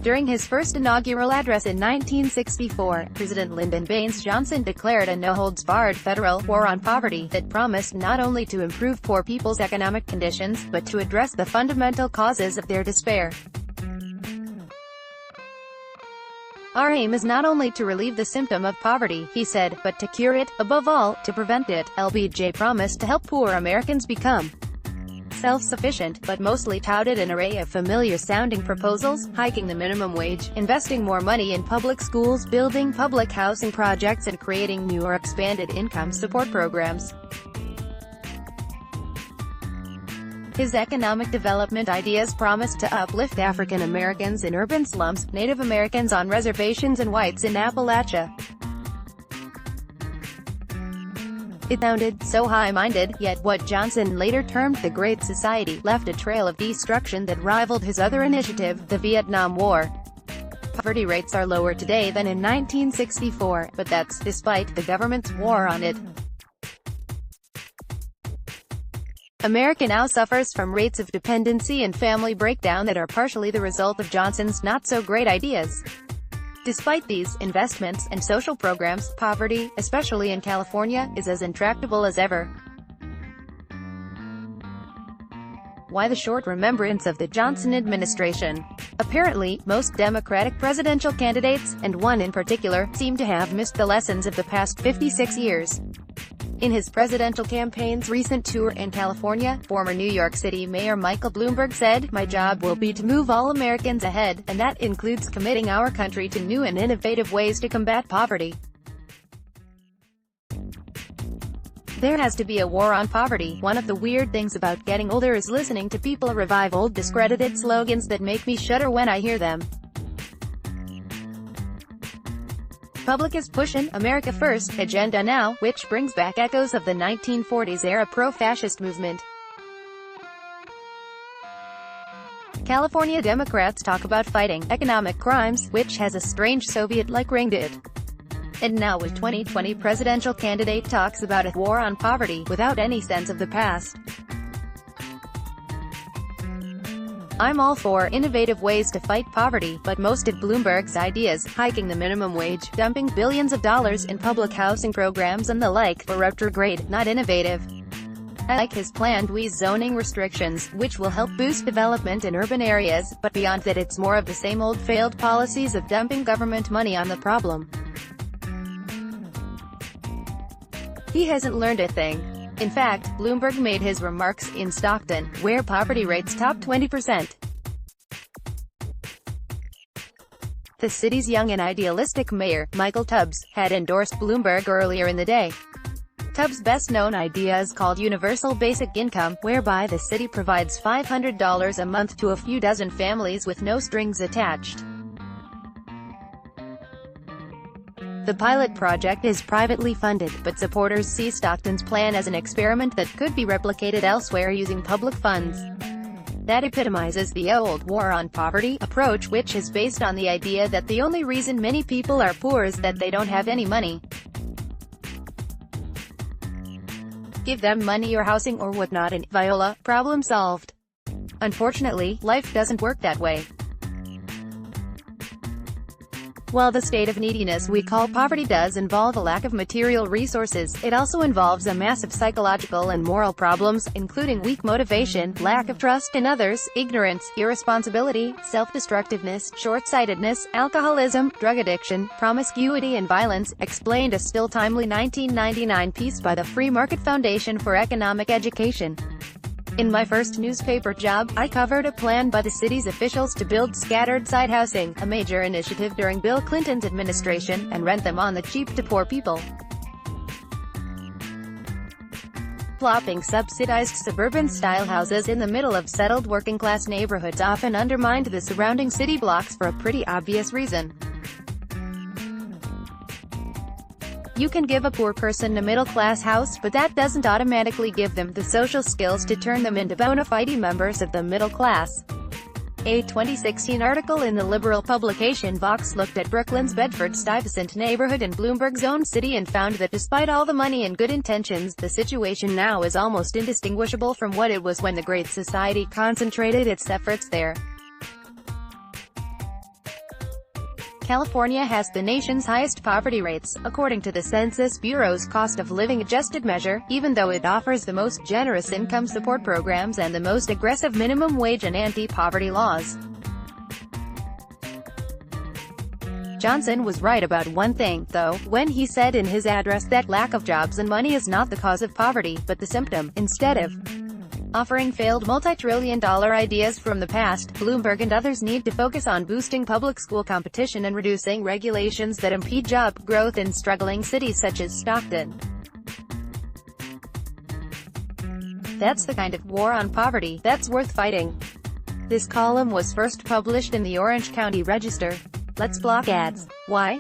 During his first inaugural address in 1964, President Lyndon Baines Johnson declared a no-holds-barred federal war on poverty that promised not only to improve poor people's economic conditions, but to address the fundamental causes of their despair. "Our aim is not only to relieve the symptom of poverty," he said, "but to cure it, above all, to prevent it." LBJ promised to help poor Americans become self-sufficient, but mostly touted an array of familiar-sounding proposals: hiking the minimum wage, investing more money in public schools, building public housing projects, and creating new or expanded income support programs. His economic development ideas promised to uplift African Americans in urban slums, Native Americans on reservations, and whites in Appalachia. It sounded so high-minded, yet what Johnson later termed the Great Society left a trail of destruction that rivaled his other initiative, the Vietnam War. Poverty rates are lower today than in 1964, but that's despite the government's war on it. America now suffers from rates of dependency and family breakdown that are partially the result of Johnson's not-so-great ideas. Despite these investments and social programs, poverty, especially in California, is as intractable as ever. Why the short remembrance of the Johnson administration? Apparently, most Democratic presidential candidates, and one in particular, seem to have missed the lessons of the past 56 years. In his presidential campaign's recent tour in California, former New York City Mayor Michael Bloomberg said, "My job will be to move all Americans ahead, and that includes committing our country to new and innovative ways to combat poverty." There has to be a war on poverty. One of the weird things about getting older is listening to people revive old discredited slogans that make me shudder when I hear them. Public is pushing America First agenda now, which brings back echoes of the 1940s-era pro-fascist movement. California Democrats talk about fighting economic crimes, which has a strange Soviet-like ring to it. And now a 2020 presidential candidate talks about a war on poverty, without any sense of the past. I'm all for innovative ways to fight poverty, but most of Bloomberg's ideas, hiking the minimum wage, dumping billions of dollars in public housing programs and the like, were retrograde, not innovative. I like his planned zoning restrictions, which will help boost development in urban areas, but beyond that it's more of the same old failed policies of dumping government money on the problem. He hasn't learned a thing. In fact, Bloomberg made his remarks in Stockton, where poverty rates top 20%. The city's young and idealistic mayor, Michael Tubbs, had endorsed Bloomberg earlier in the day. Tubbs' best-known idea is called universal basic income, whereby the city provides $500 a month to a few dozen families with no strings attached. The pilot project is privately funded, but supporters see Stockton's plan as an experiment that could be replicated elsewhere using public funds. That epitomizes the old war on poverty approach, which is based on the idea that the only reason many people are poor is that they don't have any money. Give them money or housing or whatnot and voila, problem solved. Unfortunately, life doesn't work that way. While the state of neediness we call poverty does involve a lack of material resources, it also involves a massive psychological and moral problems, including weak motivation, lack of trust in others, ignorance, irresponsibility, self-destructiveness, short-sightedness, alcoholism, drug addiction, promiscuity and violence, explained a still timely 1999 piece by the Free Market Foundation for Economic Education. In my first newspaper job, I covered a plan by the city's officials to build scattered site housing, a major initiative during Bill Clinton's administration, and rent them on the cheap to poor people. Plopping subsidized suburban-style houses in the middle of settled working-class neighborhoods often undermined the surrounding city blocks for a pretty obvious reason. You can give a poor person a middle-class house, but that doesn't automatically give them the social skills to turn them into bona fide members of the middle class. A 2016 article in the liberal publication Vox looked at Brooklyn's Bedford-Stuyvesant neighborhood in Bloomberg's own city and found that despite all the money and good intentions, the situation now is almost indistinguishable from what it was when the Great Society concentrated its efforts there. California has the nation's highest poverty rates, according to the Census Bureau's cost of living adjusted measure, even though it offers the most generous income support programs and the most aggressive minimum wage and anti-poverty laws. Johnson was right about one thing, though, when he said in his address that lack of jobs and money is not the cause of poverty, but the symptom. Instead of offering failed multi-trillion-dollar ideas from the past, Bloomberg and others need to focus on boosting public school competition and reducing regulations that impede job growth in struggling cities such as Stockton. That's the kind of war on poverty that's worth fighting. This column was first published in the Orange County Register. Let's block ads. Why?